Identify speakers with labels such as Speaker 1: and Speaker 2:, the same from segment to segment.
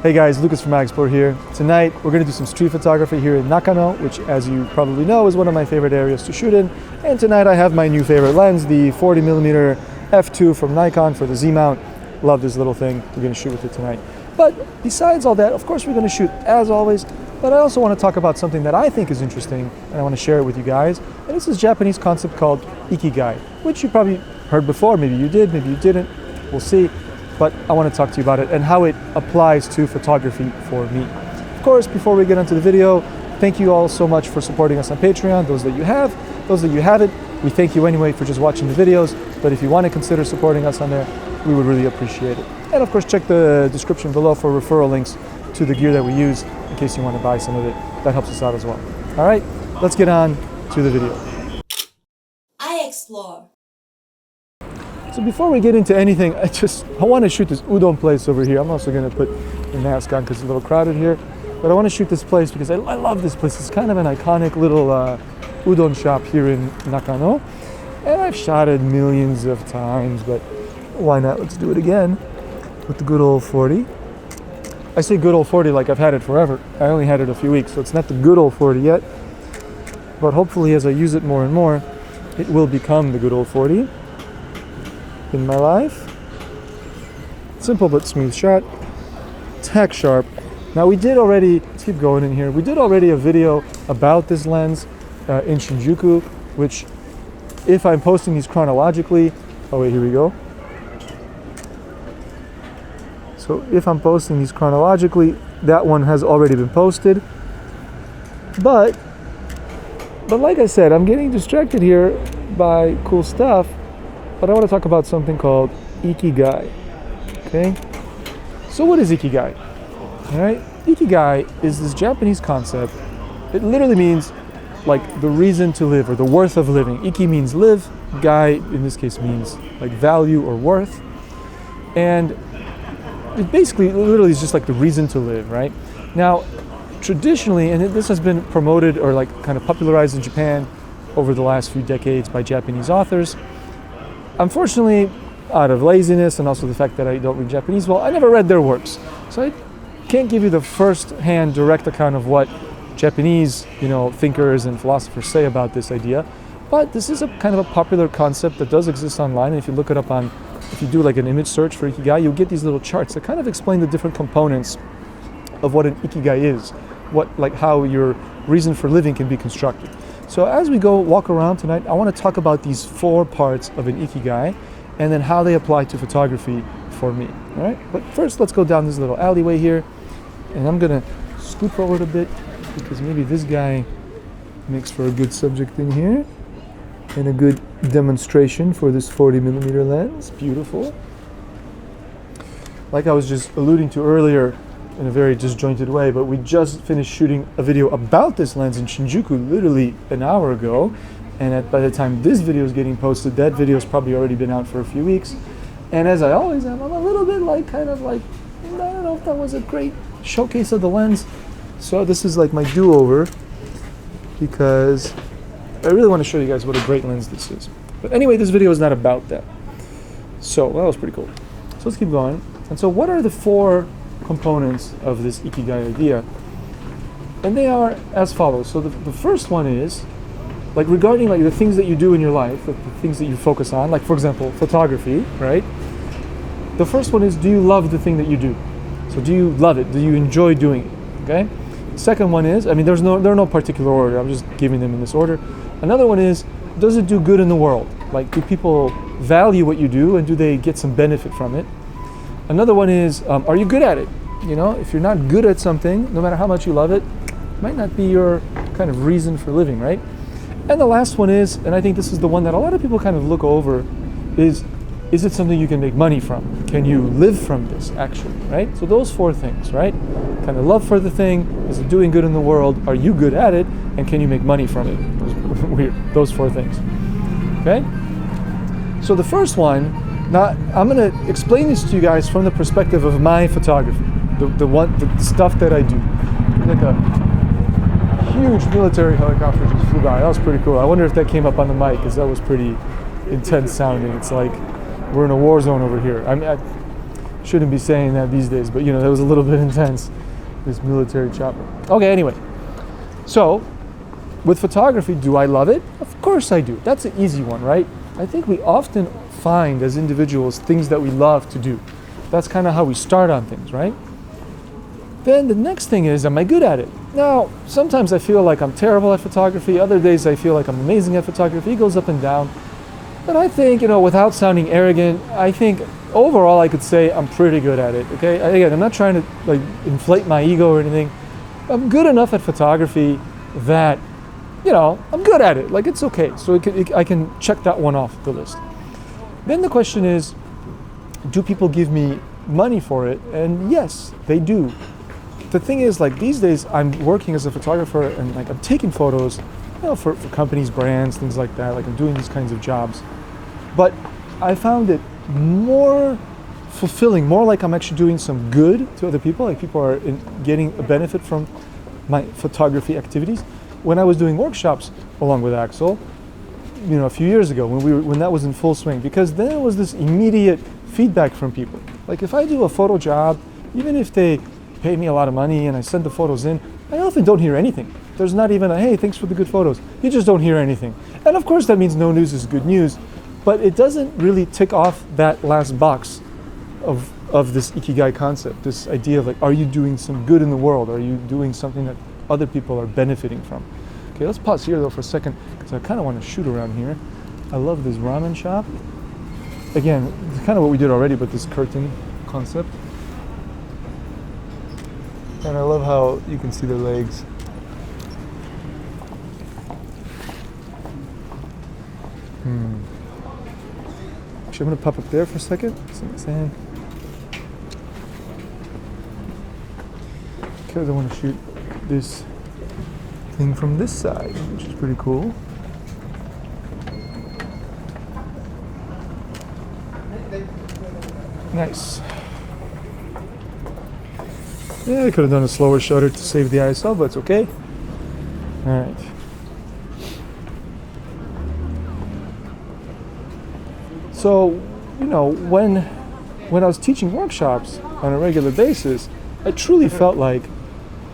Speaker 1: Hey guys, Lucas from Explore here. Tonight we're going to do some street photography here in Nakano, which as you probably know is one of my favorite areas to shoot in. And tonight I have my new favorite lens, the 40mm f2 from Nikon for the Z mount. Love this little thing. We're going to shoot with it tonight. But besides all that, of course we're going to shoot as always, but I also want to talk about something that I think is interesting and I want to share it with you guys. And this is a Japanese concept called Ikigai, which you probably heard before. Maybe you did, maybe you didn't. We'll see. But I want to talk to you about it and how it applies to photography for me. Of course, before we get into the video, thank you all so much for supporting us on Patreon. Those that you have, those that you haven't, we thank you anyway for just watching the videos. But if you want to consider supporting us on there, we would really appreciate it. And of course, check the description below for referral links to the gear that we use in case you want to buy some of it. That helps us out as well. All right, let's get on to the video.
Speaker 2: I explore.
Speaker 1: So before we get into anything, I want to shoot this udon place over here. I'm also going to put the mask on because it's a little crowded here. But I want to shoot this place because I love this place. It's kind of an iconic little udon shop here in Nakano. And I've shot it millions of times, but why not? Let's do it again with the good old 40. I say good old 40 like I've had it forever. I only had it a few weeks, so it's not the good old 40 yet. But hopefully as I use it more and more, it will become the good old 40. In my life. Simple but smooth shot. Tack sharp. Now we did already, let's keep going in here. We did already a video about this lens in Shinjuku, which if I'm posting these chronologically, oh wait, here we go. So if I'm posting these chronologically, that one has already been posted. But like I said, I'm getting distracted here by cool stuff. But I want to talk about something called Ikigai, okay? So what is Ikigai, all right? Ikigai is this Japanese concept. It literally means like the reason to live or the worth of living. Iki means live, gai in this case means like value or worth. And it basically literally is just like the reason to live, right? Now, traditionally, and this has been promoted or like kind of popularized in Japan over the last few decades by Japanese authors. Unfortunately, out of laziness and also the fact that I don't read Japanese well, I never read their works. So I can't give you the first-hand direct account of what Japanese, thinkers and philosophers say about this idea. But this is a kind of a popular concept that does exist online. And if you look it up if you do like an image search for Ikigai, you'll get these little charts that kind of explain the different components of what an Ikigai is, how your reason for living can be constructed. So as we walk around tonight, I want to talk about these 4 parts of an Ikigai and then how they apply to photography for me, all right? But first, let's go down this little alleyway here, and I'm going to scoot forward a bit because maybe this guy makes for a good subject in here and a good demonstration for this 40mm lens. Beautiful. Like I was just alluding to earlier, in a very disjointed way, but we just finished shooting a video about this lens in Shinjuku literally an hour ago, and by the time this video is getting posted, that video has probably already been out for a few weeks. And as I always am, I'm a little bit I don't know if that was a great showcase of the lens. So this is like my do-over because I really want to show you guys what a great lens this is. But anyway, this video is not about that. So that was pretty cool. So let's keep going. And so what are the 4 components of this Ikigai idea? And they are as follows. So the first one is regarding the things that you do in your life, the things that you focus on, like for example photography, right? The first one is, do you love the thing that you do? So do you love it? Do you enjoy doing it? Okay. Second one is, there are no particular order, I'm just giving them in this order. Another one is, does it do good in the world? Do people value what you do and do they get some benefit from it? Another one is, are you good at it? If you're not good at something, no matter how much you love it, it might not be your kind of reason for living, right? And the last one is, and I think this is the one that a lot of people kind of look over, is it something you can make money from? Can you live from this actually, right? So those 4 things, right? Kind of love for the thing, is it doing good in the world, are you good at it, and can you make money from it? Weird, those 4 things, okay? So the first one, now, I'm going to explain this to you guys from the perspective of my photography, the stuff that I do. Like a huge military helicopter just flew by. That was pretty cool. I wonder if that came up on the mic because that was pretty intense sounding. It's like we're in a war zone over here. Shouldn't be saying that these days, but you know, that was a little bit intense, this military chopper. Okay, anyway. So, with photography, do I love it? Of course I do. That's an easy one, right? I think we often find as individuals things that we love to do. That's kind of how we start on things, right? Then the next thing is, am I good at it? Now, sometimes I feel like I'm terrible at photography. Other days I feel like I'm amazing at photography. It goes up and down. But I think, you know, without sounding arrogant, I think overall I could say I'm pretty good at it, okay? Again, I'm not trying to like inflate my ego or anything. I'm good enough at photography that, you know, I'm good at it. Like, it's okay. So I can check that one off the list. Then the question is, do people give me money for it? And yes, they do. The thing is, like, these days I'm working as a photographer and like I'm taking photos, you know, for companies, brands, things like that. Like, I'm doing these kinds of jobs. But I found it more fulfilling, more like I'm actually doing some good to other people. Like, people are getting a benefit from my photography activities. When I was doing workshops along with Axel, you know, a few years ago when that was in full swing, because then it was this immediate feedback from people. Like, if I do a photo job, even if they pay me a lot of money and I send the photos in, I often don't hear anything. There's not even a, hey, thanks for the good photos. You just don't hear anything. And of course that means no news is good news, but it doesn't really tick off that last box of this Ikigai concept, this idea of like, are you doing some good in the world? Are you doing something that other people are benefiting from? Okay, let's pause here though for a second, because I kind of want to shoot around here. I love this ramen shop. Again, it's kind of what we did already, but this curtain concept. And I love how you can see their legs. Actually, I'm going to pop up there for a second. See what I'm saying? Because I want to shoot this thing from this side, which is pretty cool. Nice. Yeah, I could have done a slower shutter to save the ISO, but it's okay. All right. So, you know, when I was teaching workshops on a regular basis, I truly felt like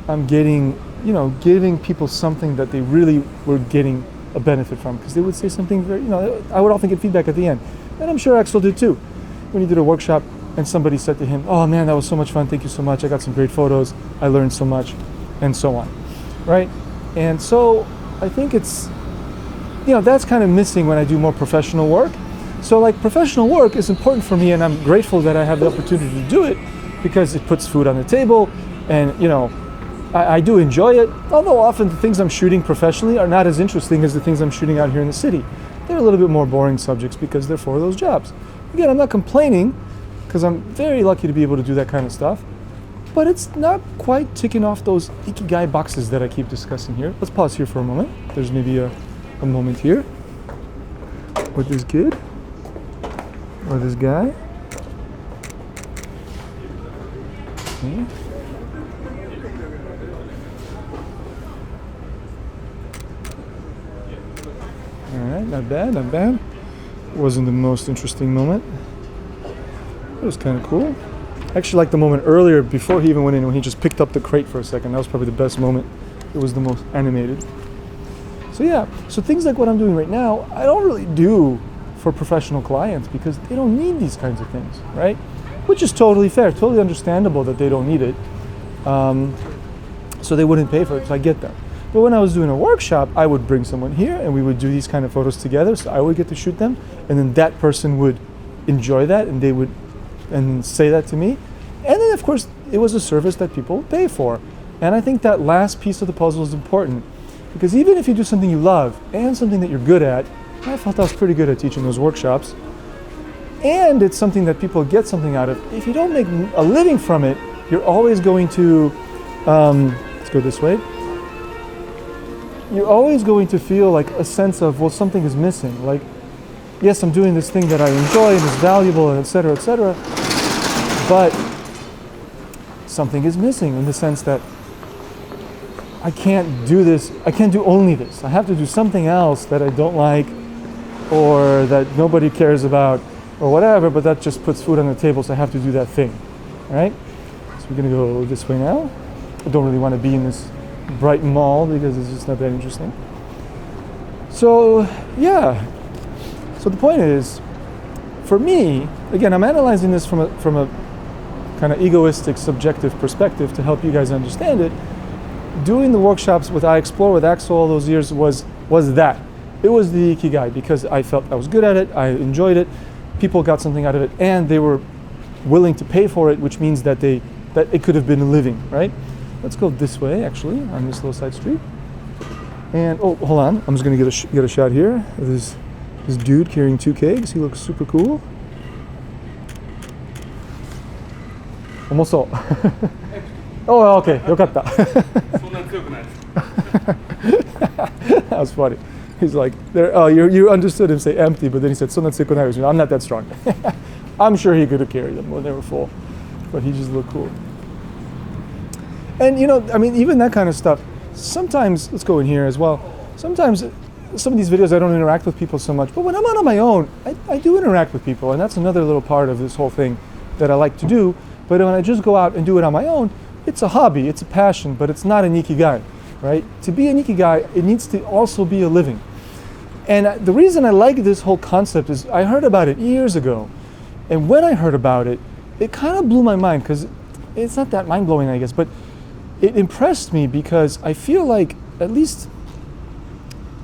Speaker 1: I'm getting, you know, giving people something that they really were getting a benefit from, because they would say something very, you know, I would often get feedback at the end. And I'm sure Axel did too. When he did a workshop and somebody said to him, oh man, that was so much fun, thank you so much, I got some great photos, I learned so much, and so on, right? And so I think it's, you know, that's kind of missing when I do more professional work. So like, professional work is important for me, and I'm grateful that I have the opportunity to do it, because it puts food on the table, and you know, I do enjoy it, although often the things I'm shooting professionally are not as interesting as the things I'm shooting out here in the city. They're a little bit more boring subjects because they're for those jobs. Again, I'm not complaining, because I'm very lucky to be able to do that kind of stuff, but it's not quite ticking off those Ikigai boxes that I keep discussing here. Let's pause here for a moment. There's maybe a moment here with this kid or this guy. Okay. All right, not bad, not bad. Wasn't the most interesting moment. It was kind of cool. I actually liked the moment earlier before he even went in, when he just picked up the crate for a second. That was probably the best moment. It was the most animated. So yeah, so things like what I'm doing right now, I don't really do for professional clients, because they don't need these kinds of things, right? Which is totally fair, totally understandable that they don't need it. So they wouldn't pay for it, so I get that. But when I was doing a workshop, I would bring someone here and we would do these kind of photos together, so I would get to shoot them, and then that person would enjoy that, and they would say that to me. And then of course, it was a service that people pay for. And I think that last piece of the puzzle is important, because even if you do something you love and something that you're good at, I felt I was pretty good at teaching those workshops, and it's something that people get something out of. If you don't make a living from it, you're always going to, let's go this way, you're always going to feel like a sense of, well, something is missing. Like, yes, I'm doing this thing that I enjoy and is valuable, and et cetera, but something is missing, in the sense that I can't do this, I can't do only this. I have to do something else that I don't like, or that nobody cares about, or whatever, but that just puts food on the table, so I have to do that thing. All right? So we're gonna go this way now. I don't really want to be in this bright mall because it's just not that interesting. So yeah. So the point is, for me, again, I'm analyzing this from a kind of egoistic, subjective perspective to help you guys understand it. Doing the workshops with I Explore, with Axel all those years was that. It was the Ikigai because I felt I was good at it, I enjoyed it, people got something out of it, and they were willing to pay for it, which means that it could have been a living, right? Let's go this way, actually, on this little side street. And, oh, hold on, I'm just gonna get a shot here of this dude carrying 2 kegs. He looks super cool. Almost all. Oh, okay, yokatta. That was funny. He's like, oh, you understood him say empty, but then he said, "Sonna tsuku nai." I'm not that strong. I'm sure he could have carried them when they were full, but he just looked cool. And I mean, even that kind of stuff, sometimes, let's go in here as well, sometimes some of these videos I don't interact with people so much, but when I'm on my own, I do interact with people, and that's another little part of this whole thing that I like to do. But when I just go out and do it on my own, it's a hobby, it's a passion, but it's not an Ikigai, right? To be an Ikigai, it needs to also be a living. And the reason I like this whole concept is I heard about it years ago. And when I heard about it, it kind of blew my mind, because it's not that mind-blowing, I guess, but it impressed me because I feel like, at least,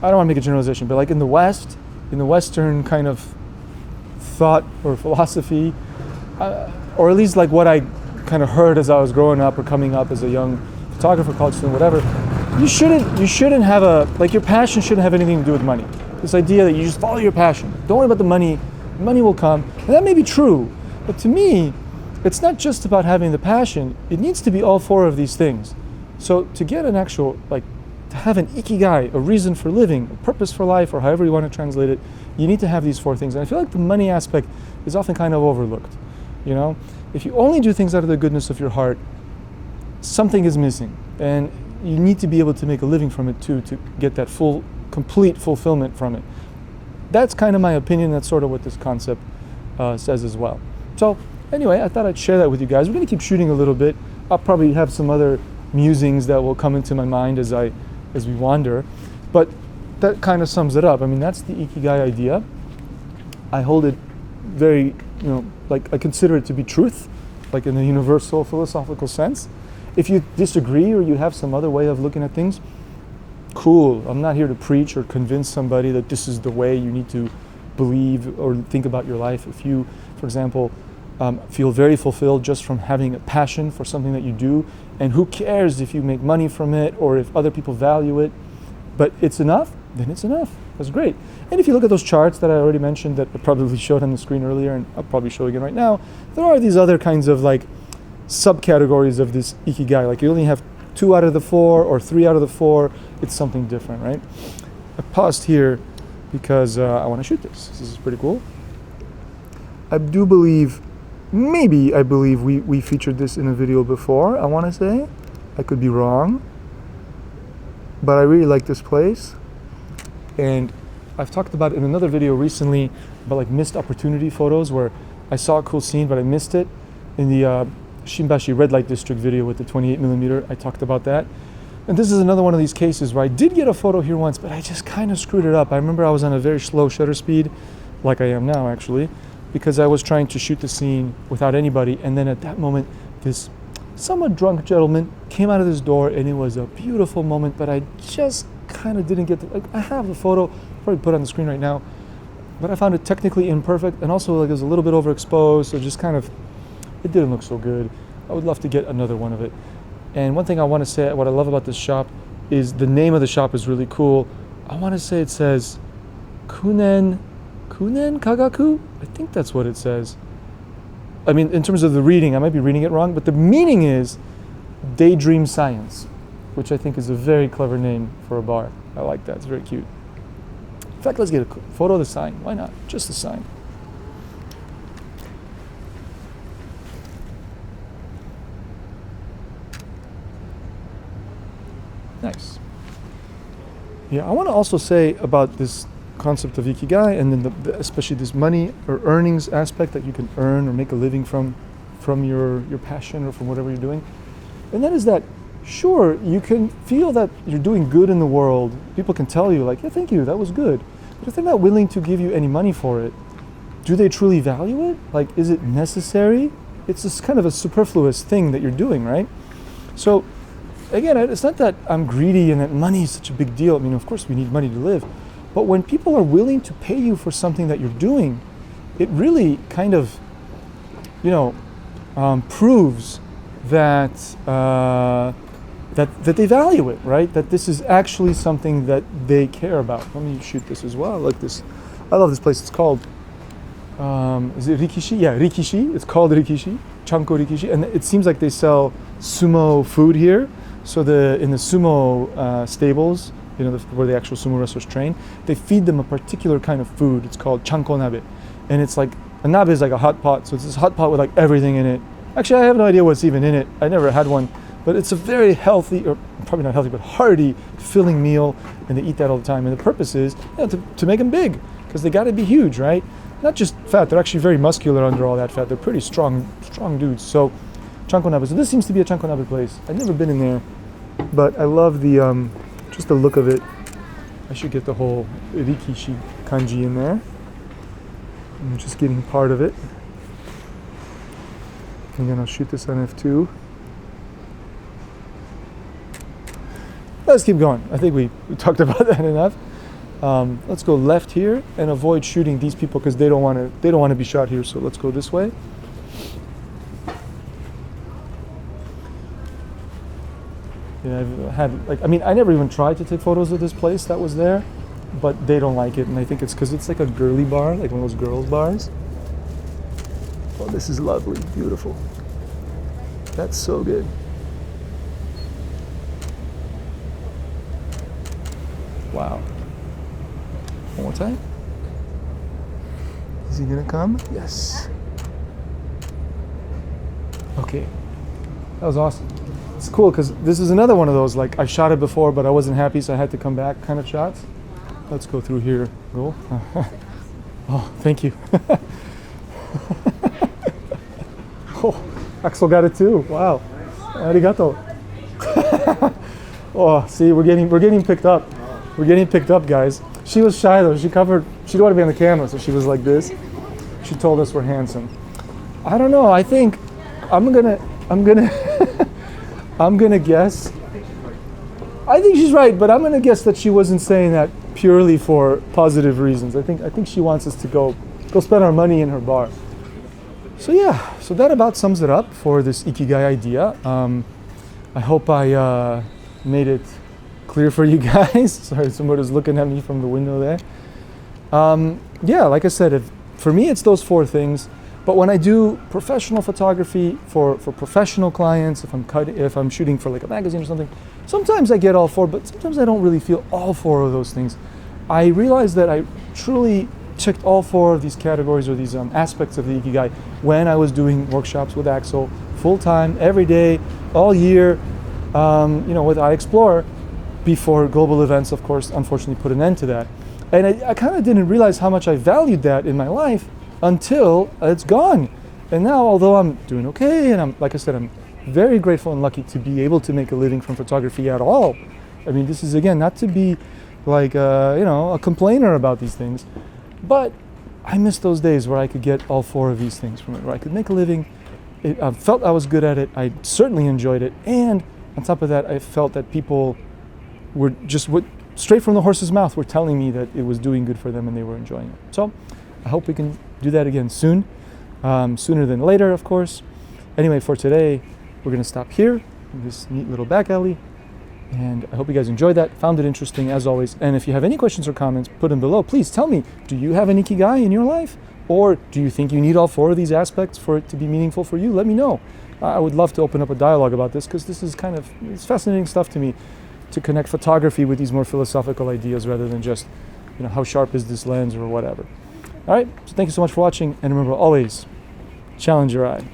Speaker 1: I don't want to make a generalization, but like in the West, in the Western kind of thought or philosophy, or at least like what I kind of heard as I was growing up or coming up as a young photographer, college student, whatever, you shouldn't have like your passion shouldn't have anything to do with money. This idea that you just follow your passion. Don't worry about the money will come. And that may be true, but to me, it's not just about having the passion, it needs to be all 4 of these things. So to get an actual, like, to have an Ikigai, a reason for living, a purpose for life, or however you want to translate it, you need to have these 4 things. And I feel like the money aspect is often kind of overlooked. If you only do things out of the goodness of your heart, something is missing. And you need to be able to make a living from it too, to get that complete fulfillment from it. That's kind of my opinion. That's sort of what this concept says as well. So anyway, I thought I'd share that with you guys. We're going to keep shooting a little bit. I'll probably have some other musings that will come into my mind as we wander. But that kind of sums it up. I mean, that's the Ikigai idea. I hold it very, like I consider it to be truth, like in a universal philosophical sense. If you disagree or you have some other way of looking at things, cool. I'm not here to preach or convince somebody that this is the way you need to believe or think about your life. If you, for example, feel very fulfilled just from having a passion for something that you do, and who cares if you make money from it or if other people value it, but it's enough, then it's enough. That's great. And if you look at those charts that I already mentioned that I probably showed on the screen earlier, and I'll probably show again right now, there are these other kinds of like subcategories of this Ikigai. Like you only have 2 out of the 4 or 3 out of the 4, it's something different, right? I paused here because I want to shoot this. This is pretty cool. I believe we featured this in a video before, I want to say. I could be wrong. But I really like this place. And I've talked about it in another video recently about like missed opportunity photos where I saw a cool scene but I missed it. In the Shimbashi red light district video with the 28mm, I talked about that. And this is another one of these cases where I did get a photo here once, but I just kind of screwed it up. I remember I was on a very slow shutter speed, like I am now actually, because I was trying to shoot the scene without anybody. And then at that moment, this somewhat drunk gentleman came out of this door, and it was a beautiful moment, but I just kind of didn't get the, like, I have the photo, probably put it on the screen right now, but I found it technically imperfect, and also like it was a little bit overexposed, so just kind of, it didn't look so good. I would love to get another one of it. And one thing I want to say, what I love about this shop is the name of the shop is really cool. I want to say it says Kunen Kagaku? I think that's what it says. I mean, in terms of the reading, I might be reading it wrong, but the meaning is Daydream Science, which I think is a very clever name for a bar. I like that, it's very cute. In fact, let's get a photo of the sign. Why not? Just the sign. Nice. Yeah, I want to also say about this concept of Ikigai, and then especially this money or earnings aspect that you can earn or make a living from your passion or from whatever you're doing. And that is that, sure, you can feel that you're doing good in the world. People can tell you like, yeah, thank you, that was good. But if they're not willing to give you any money for it, do they truly value it? Like, is it necessary? It's just kind of a superfluous thing that you're doing, right? So again, it's not that I'm greedy and that money is such a big deal. I mean, of course we need money to live. But when people are willing to pay you for something that you're doing, it really kind of, proves that that they value it, right? That this is actually something that they care about. Let me shoot this as well. I like this. I love this place. It's called, is it Rikishi? Yeah, Rikishi. It's called Rikishi, Chanko Rikishi. And it seems like they sell sumo food here. So in the sumo stables, where the actual sumo wrestlers train, they feed them a particular kind of food. It's called chanko nabe. And it's like, a nabe is like a hot pot. So it's this hot pot with like everything in it. Actually, I have no idea what's even in it. I never had one. But it's a very healthy, or probably not healthy, but hearty, filling meal, and they eat that all the time. And the purpose is to make them big, because they got to be huge, right? Not just fat; they're actually very muscular under all that fat. They're pretty strong dudes. So, chanko nabe. So this seems to be a chanko nabe place. I've never been in there, but I love the just the look of it. I should get the whole Rikishi kanji in there. I'm just getting part of it. And then I'll shoot this on f2. Let's keep going. I think we talked about that enough. Let's go left here and avoid shooting these people because they don't want to be shot here. So let's go this way. Yeah, I've had I never even tried to take photos of this place that was there, but they don't like it, and I think it's because it's like a girly bar, like one of those girls bars. Oh, this is lovely, beautiful. That's so good. Wow. One more time. Is he gonna come? Yes. Okay. That was awesome. It's cool because this is another one of those, like, I shot it before, but I wasn't happy, so I had to come back kind of shots. Let's go through here. Go. Oh, thank you. Oh, Axel got it too. Wow. Arigato. Oh, see, we're getting picked up. We're getting picked up, guys. She was shy though. She didn't want to be on the camera, so she was like this. She told us we're handsome. I don't know. I think I'm gonna I'm gonna guess. I think she's right, but I'm gonna guess that she wasn't saying that purely for positive reasons. I think she wants us to go spend our money in her bar. So yeah, so that about sums it up for this Ikigai idea. I hope I made it clear for you guys. Sorry, somebody's looking at me from the window there. Yeah, like I said, for me it's those four things. But when I do professional photography for professional clients, if I'm shooting for like a magazine or something, sometimes I get all four, but sometimes I don't really feel all four of those things. I realized that I truly checked all four of these categories or these aspects of the Ikigai when I was doing workshops with Axel full time, every day, all year, with I Explore, before global events, of course, unfortunately put an end to that. And I kind of didn't realize how much I valued that in my life until it's gone. And now, although I'm doing okay, and like I said, I'm very grateful and lucky to be able to make a living from photography at all. I mean, this is, again, not to be like, a complainer about these things, but I miss those days where I could get all four of these things from it, where I could make a living. I felt I was good at it. I certainly enjoyed it. And on top of that, I felt that people were just straight from the horse's mouth were telling me that it was doing good for them and they were enjoying it. So I hope we can do that again soon, sooner than later, of course. Anyway, for today, we're going to stop here in this neat little back alley. And I hope you guys enjoyed that, found it interesting as always. And if you have any questions or comments, put them below. Please tell me, do you have an Ikigai in your life? Or do you think you need all four of these aspects for it to be meaningful for you? Let me know. I would love to open up a dialogue about this because this is it's fascinating stuff to me, to connect photography with these more philosophical ideas rather than just, how sharp is this lens or whatever. All right, so thank you so much for watching, and remember always, challenge your eye.